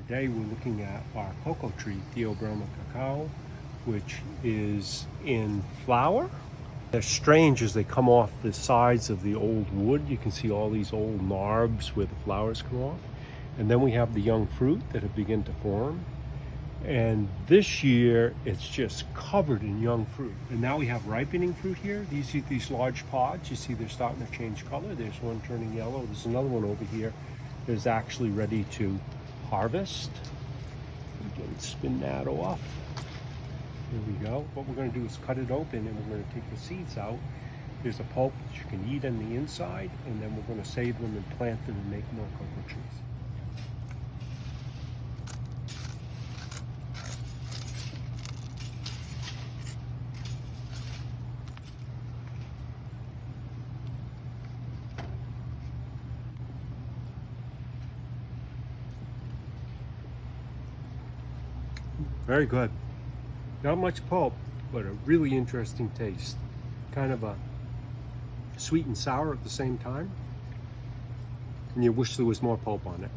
today we're looking at our cocoa tree, Theobroma cacao, which is in flower. They're strange as they come off the sides of the old wood. You can see all these old knobs where the flowers come off. And then we have the young fruit that have begun to form. And this year it's just covered in young fruit. And now we have ripening fruit here. These large pods, you see they're starting to change color. There's one turning yellow. There's another one over here that's actually ready to harvest. We can spin that off. Here we go. What we're going to do is cut it open and we're going to take the seeds out. There's a pulp that you can eat on the inside, and then we're going to save them and plant them and make more cocoa trees. Very good. Not much pulp, but a really interesting taste. Kind of a sweet and sour at the same time. And you wish there was more pulp on it.